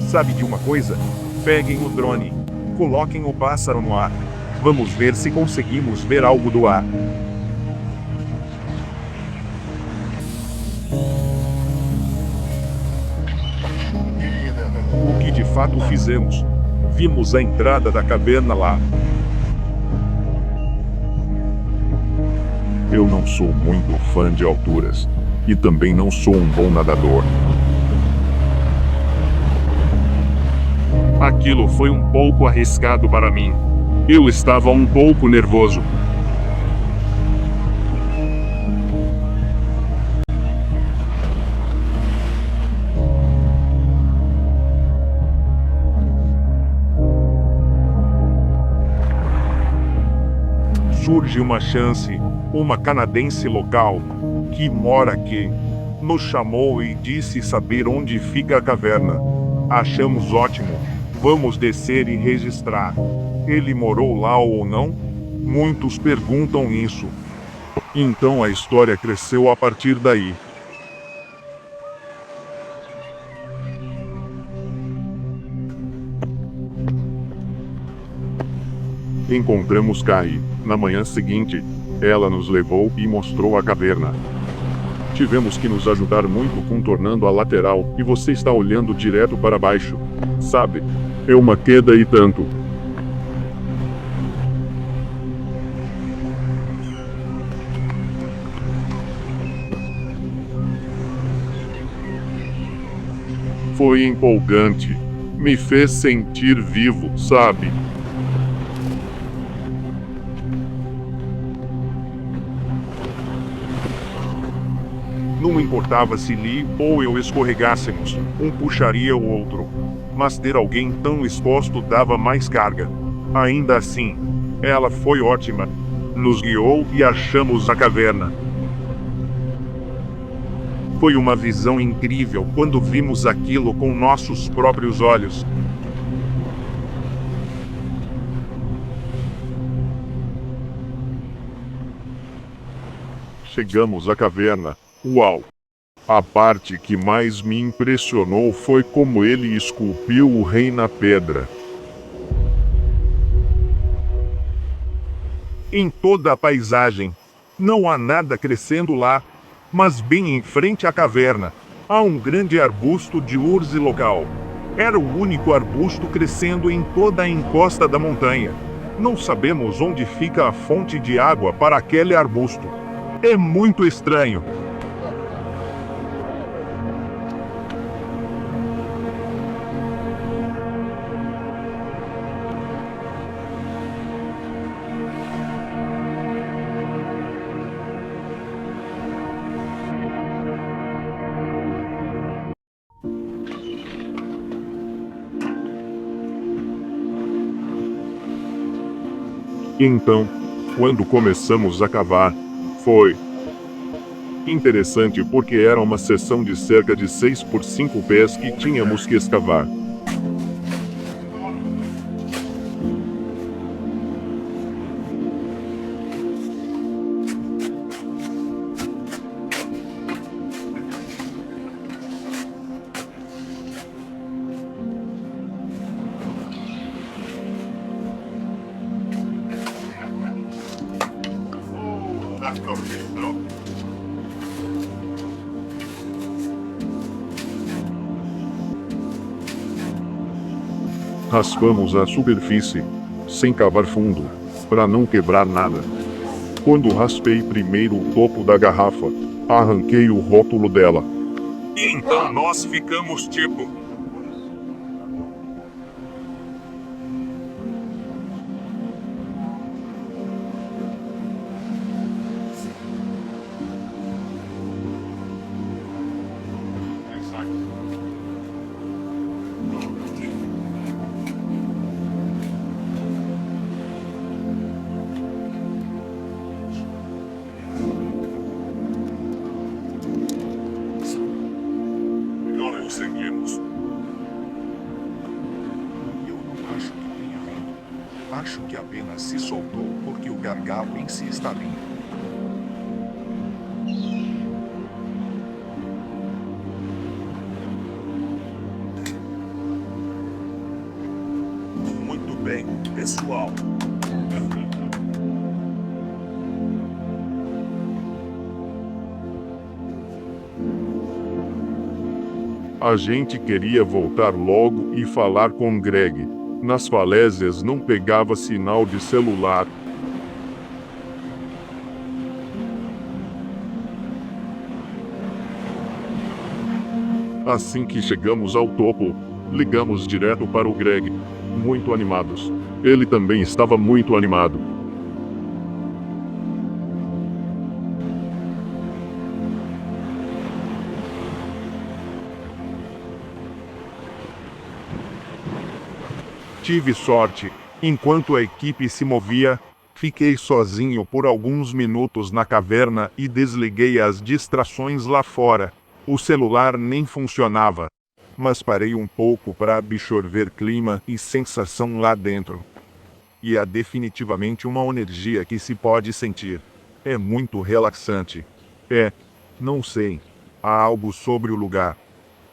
Sabe de uma coisa? Peguem o drone, coloquem o pássaro no ar. Vamos ver se conseguimos ver algo do ar. O que de fato fizemos. Vimos a entrada da caverna lá. Eu não sou muito fã de alturas. E também não sou um bom nadador. Aquilo foi um pouco arriscado para mim. Eu estava um pouco nervoso. Surge uma chance, uma canadense local, que mora aqui, nos chamou e disse saber onde fica a caverna. Achamos ótimo, vamos descer e registrar. Ele morou lá ou não? Muitos perguntam isso. Então a história cresceu a partir daí. Encontramos Carrie. Na manhã seguinte, ela nos levou e mostrou a caverna. Tivemos que nos ajudar muito contornando a lateral e você está olhando direto para baixo. Sabe? É uma queda e tanto. Foi empolgante. Me fez sentir vivo, sabe? Não importava se Lee ou eu escorregássemos, um puxaria o outro. Mas ter alguém tão exposto dava mais carga. Ainda assim, ela foi ótima. Nos guiou e achamos a caverna. Foi uma visão incrível quando vimos aquilo com nossos próprios olhos. Chegamos à caverna. Uau! A parte que mais me impressionou foi como ele esculpiu o rei na pedra. Em toda a paisagem, não há nada crescendo lá, mas bem em frente à caverna, há um grande arbusto de urze local. Era o único arbusto crescendo em toda a encosta da montanha. Não sabemos onde fica a fonte de água para aquele arbusto. É muito estranho. Então, quando começamos a cavar, foi interessante porque era uma seção de cerca de 6 por 5 pés que tínhamos que escavar. Raspamos a superfície, sem cavar fundo, para não quebrar nada. Quando raspei primeiro o topo da garrafa, arranquei o rótulo dela. E então nós ficamos tipo... Seguimos. Eu não acho que tenha vindo. Acho que apenas se soltou porque o gargalo em si está limpo. Muito bem, pessoal. A gente queria voltar logo e falar com Greg, Nas falésias não pegava sinal de celular. Assim que chegamos ao topo, ligamos direto para o Greg, muito animados. Ele também estava muito animado. Tive sorte. Enquanto a equipe se movia, fiquei sozinho por alguns minutos na caverna e desliguei as distrações lá fora. O celular nem funcionava, mas parei um pouco para absorver clima e sensação lá dentro. E há definitivamente uma energia que se pode sentir. É muito relaxante. Não sei, há algo sobre o lugar.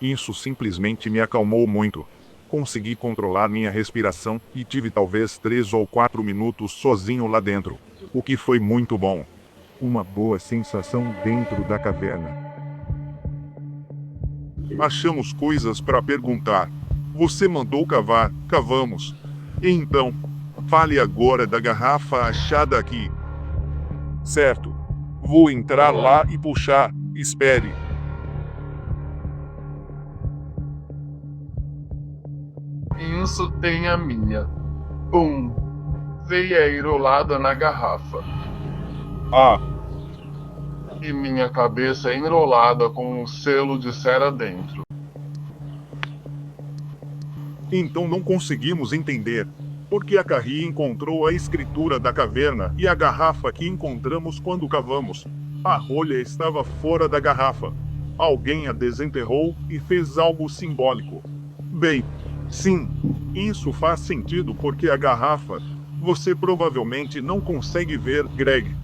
Isso simplesmente me acalmou muito. Consegui controlar minha respiração e tive talvez 3 ou 4 minutos sozinho lá dentro, o que foi muito bom. Uma boa sensação dentro da caverna. Achamos coisas para perguntar. Você mandou cavar, cavamos. Então, fale agora da garrafa achada aqui. Certo. Vou entrar lá e puxar. Espere. Isso tem a minha. Veia enrolada na garrafa. Ah, E minha cabeça enrolada com um selo de cera dentro. então não conseguimos entender. Porque a Carrie encontrou a escritura da caverna e a garrafa que encontramos quando cavamos. A rolha estava fora da garrafa. Alguém a desenterrou e fez algo simbólico. Bem, sim, isso faz sentido porque a garrafa, você provavelmente não consegue ver, Greg.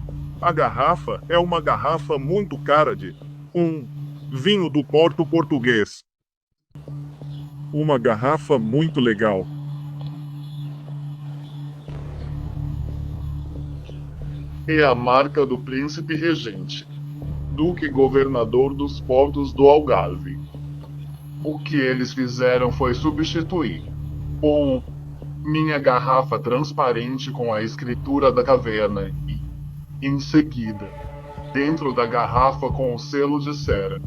A garrafa é uma garrafa muito cara de vinho do Porto Português. Uma garrafa muito legal. É a marca do príncipe regente, duque governador dos portos do Algarve. O que eles fizeram foi substituir minha garrafa transparente com a escritura da caverna e, em seguida, dentro da garrafa com o selo de cera.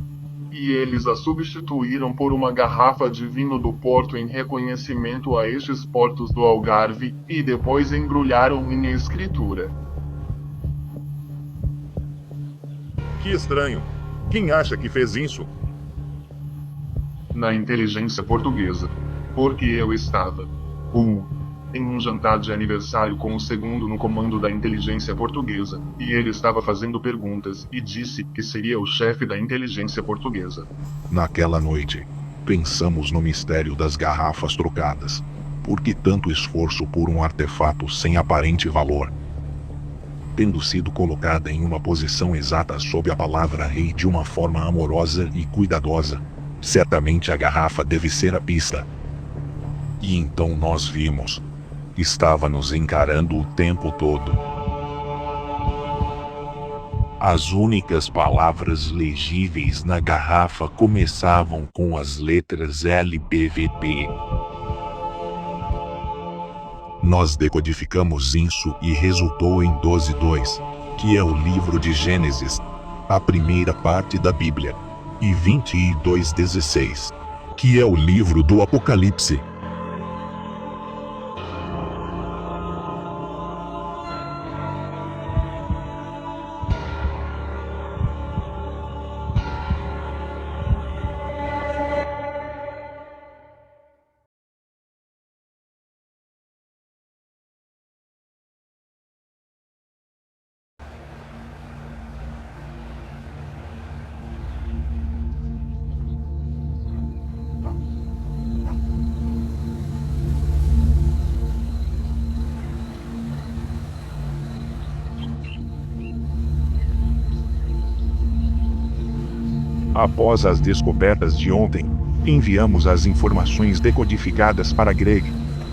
E eles a substituíram por uma garrafa de vinho do Porto em reconhecimento a estes portos do Algarve e depois embrulharam minha escritura. Que estranho. Quem acha que fez isso? Na inteligência portuguesa, porque eu estava em um jantar de aniversário com o segundo no comando da inteligência portuguesa, e ele estava fazendo perguntas e disse que seria o chefe da inteligência portuguesa. Naquela noite, pensamos no mistério das garrafas trocadas. Por que tanto esforço por um artefato sem aparente valor? Tendo sido colocada em uma posição exata sob a palavra rei de uma forma amorosa e cuidadosa, certamente a garrafa deve ser a pista. E então nós vimos. Estava nos encarando o tempo todo. As únicas palavras legíveis na garrafa começavam com as letras LBVP. Nós decodificamos isso e resultou em 12:2, que é o livro de Gênesis, a primeira parte da Bíblia, e 22:16, que é o livro do Apocalipse. Após as descobertas de ontem, enviamos as informações decodificadas para Greg,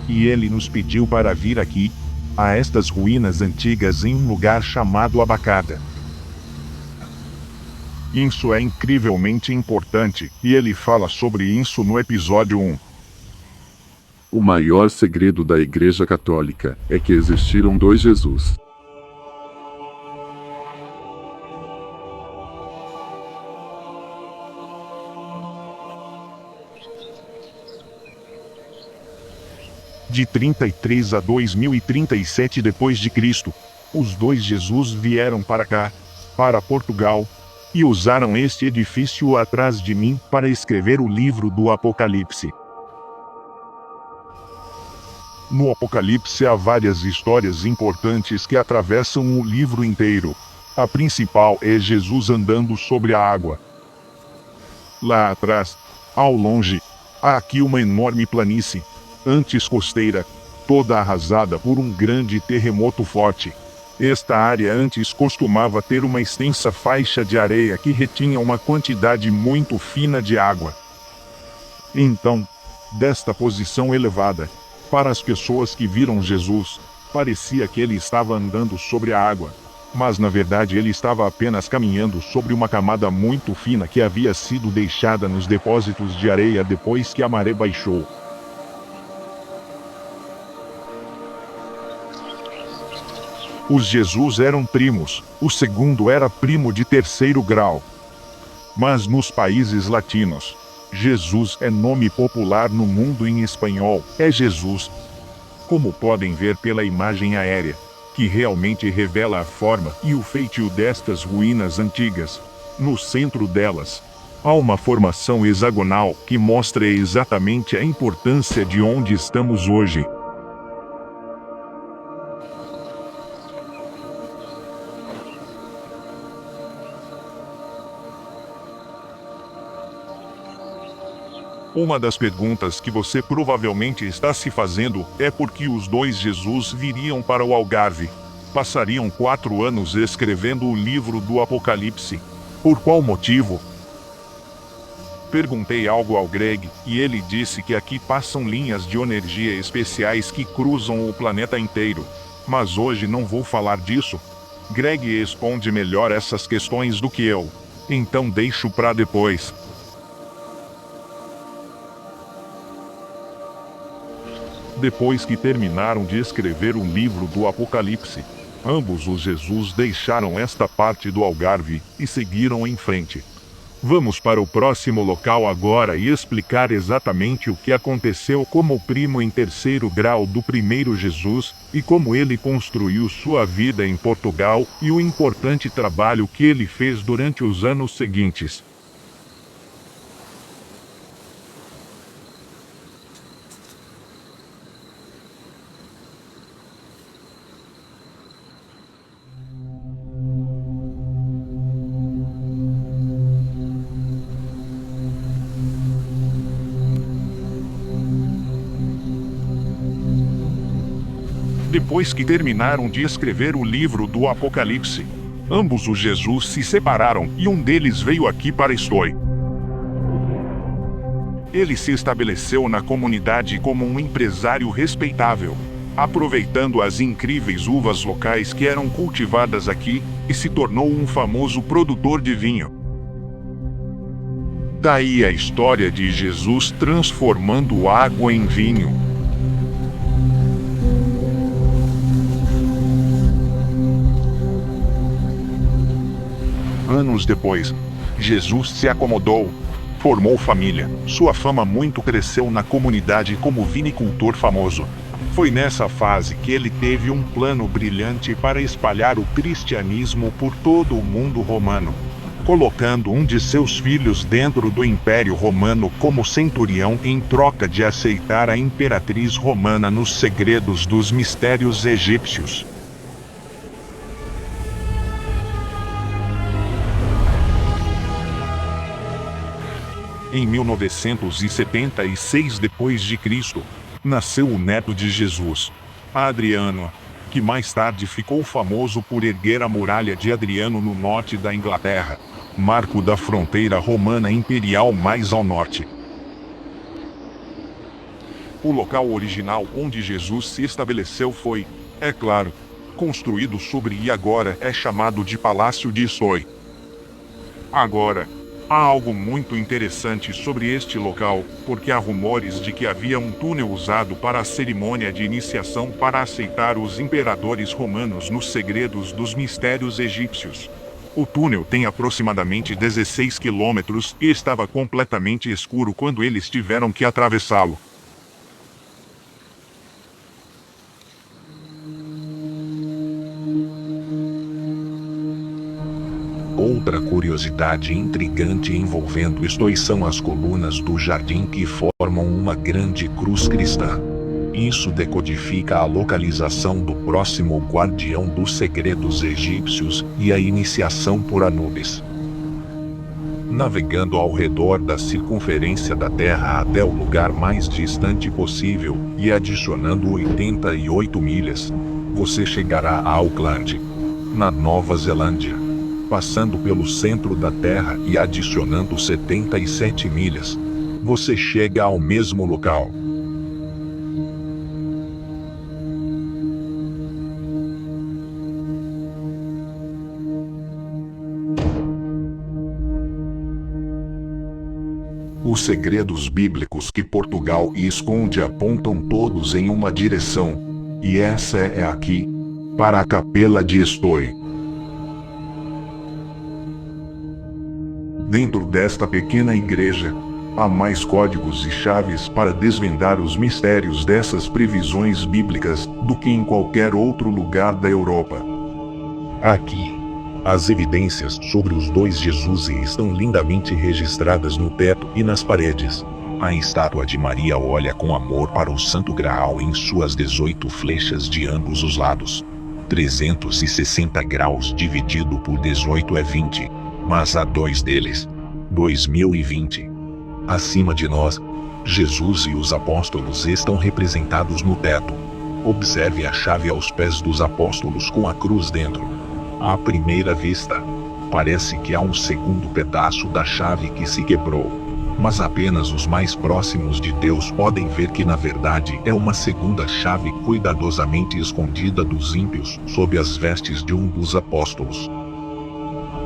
e ele nos pediu para vir aqui, a estas ruínas antigas em um lugar chamado Abacada. Isso é incrivelmente importante, e ele fala sobre isso no episódio 1. O maior segredo da Igreja Católica é que existiram dois Jesus. De 33 a 2037 depois de Cristo, os dois Jesus vieram para cá, para Portugal, e usaram este edifício atrás de mim para escrever o livro do Apocalipse. No Apocalipse há várias histórias importantes que atravessam o livro inteiro. A principal é Jesus andando sobre a água. Lá atrás, ao longe, há aqui uma enorme planície, antes costeira, toda arrasada por um grande terremoto forte. Esta área antes costumava ter uma extensa faixa de areia que retinha uma quantidade muito fina de água. Então, desta posição elevada, para as pessoas que viram Jesus, parecia que ele estava andando sobre a água, mas na verdade ele estava apenas caminhando sobre uma camada muito fina que havia sido deixada nos depósitos de areia depois que a maré baixou. Os Jesus eram primos, o segundo era primo de terceiro grau. Mas nos países latinos, Jesus é nome popular no mundo em espanhol, é Jesus. Como podem ver pela imagem aérea, que realmente revela a forma e o feitio destas ruínas antigas, no centro delas, há uma formação hexagonal que mostra exatamente a importância de onde estamos hoje. Uma das perguntas que você provavelmente está se fazendo é por que os dois Jesus viriam para o Algarve. Passariam 4 anos escrevendo o livro do Apocalipse. Por qual motivo? Perguntei algo ao Greg, e ele disse que aqui passam linhas de energia especiais que cruzam o planeta inteiro. Mas hoje não vou falar disso. Greg responde melhor essas questões do que eu. Então deixo para depois. Depois que terminaram de escrever o livro do Apocalipse, ambos os Jesus deixaram esta parte do Algarve e seguiram em frente. Vamos para o próximo local agora e explicar exatamente o que aconteceu como primo em terceiro grau do primeiro Jesus e como ele construiu sua vida em Portugal e o importante trabalho que ele fez durante os anos seguintes. Depois que terminaram de escrever o livro do Apocalipse, ambos os Jesus se separaram e um deles veio aqui para Estoi. Ele se estabeleceu na comunidade como um empresário respeitável, aproveitando as incríveis uvas locais que eram cultivadas aqui, e se tornou um famoso produtor de vinho. Daí a história de Jesus transformando água em vinho. Anos depois, Jesus se acomodou, formou família. Sua fama muito cresceu na comunidade como vinicultor famoso. Foi nessa fase que ele teve um plano brilhante para espalhar o cristianismo por todo o mundo romano, colocando um de seus filhos dentro do Império Romano como centurião em troca de aceitar a imperatriz romana nos segredos dos mistérios egípcios. Em 1976 d.C., nasceu o neto de Jesus, Adriano, que mais tarde ficou famoso por erguer a muralha de Adriano no norte da Inglaterra, marco da fronteira romana imperial mais ao norte. O local original onde Jesus se estabeleceu foi, é claro, construído sobre e agora é chamado de Palácio de Estoi. Agora, Há algo muito interessante sobre este local, porque há rumores de que havia um túnel usado para a cerimônia de iniciação para aceitar os imperadores romanos nos segredos dos mistérios egípcios. O túnel tem aproximadamente 16 quilômetros e estava completamente escuro quando eles tiveram que atravessá-lo. Outra curiosidade intrigante envolvendo isto são as colunas do jardim que formam uma grande cruz cristã. Isso decodifica a localização do próximo guardião dos segredos egípcios e a iniciação por Anubis. Navegando ao redor da circunferência da Terra até o lugar mais distante possível e adicionando 88 milhas, você chegará a Auckland, na Nova Zelândia, passando pelo centro da Terra e adicionando 77 milhas. Você chega ao mesmo local. Os segredos bíblicos que Portugal esconde apontam todos em uma direção, e essa é aqui, para a Capela de Estoi. Dentro desta pequena igreja, há mais códigos e chaves para desvendar os mistérios dessas previsões bíblicas do que em qualquer outro lugar da Europa. Aqui, as evidências sobre os dois Jesus estão lindamente registradas no teto e nas paredes. A estátua de Maria olha com amor para o Santo Graal em suas 18 flechas de ambos os lados. 360 graus dividido por 18 é 20, mas há dois deles. 2020. Acima de nós, Jesus e os apóstolos estão representados no teto. Observe a chave aos pés dos apóstolos com a cruz dentro. À primeira vista, parece que há um segundo pedaço da chave que se quebrou, mas apenas os mais próximos de Deus podem ver que na verdade é uma segunda chave cuidadosamente escondida dos ímpios sob as vestes de um dos apóstolos.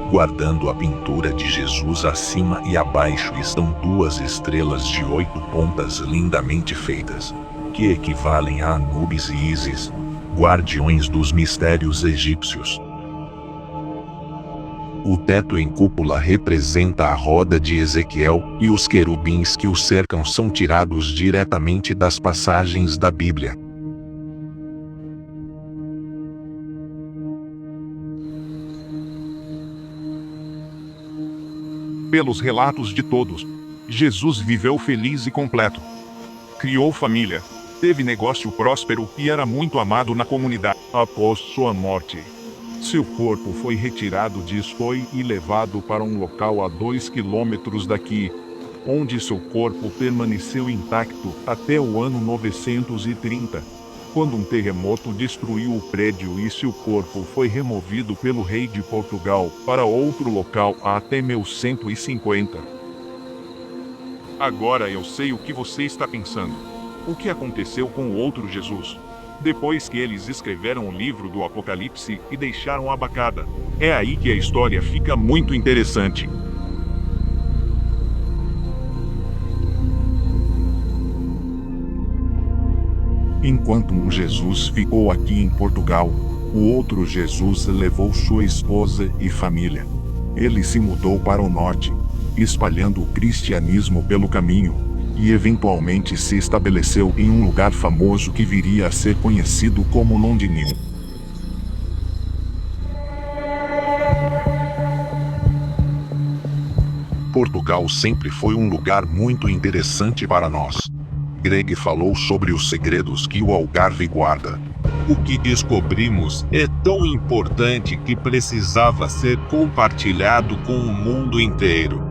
Guardando a pintura de Jesus acima e abaixo estão duas estrelas de 8 pontas lindamente feitas, que equivalem a Anubis e Ísis, guardiões dos mistérios egípcios. O teto em cúpula representa a roda de Ezequiel, e os querubins que o cercam são tirados diretamente das passagens da Bíblia. Pelos relatos de todos, Jesus viveu feliz e completo. Criou família, teve negócio próspero e era muito amado na comunidade. Após sua morte, seu corpo foi retirado de Estoi e levado para um local a 2 quilômetros daqui, onde seu corpo permaneceu intacto até o ano 930, quando um terremoto destruiu o prédio e seu corpo foi removido pelo rei de Portugal para outro local até 1150. Agora eu sei o que você está pensando. O que aconteceu com o outro Jesus? Depois que eles escreveram o livro do Apocalipse e deixaram a bacada. É aí que a história fica muito interessante. Enquanto um Jesus ficou aqui em Portugal, o outro Jesus levou sua esposa e família. Ele se mudou para o norte, espalhando o cristianismo pelo caminho, e eventualmente se estabeleceu em um lugar famoso que viria a ser conhecido como Londinil. Portugal sempre foi um lugar muito interessante para nós. Greg falou sobre os segredos que o Algarve guarda. O que descobrimos é tão importante que precisava ser compartilhado com o mundo inteiro.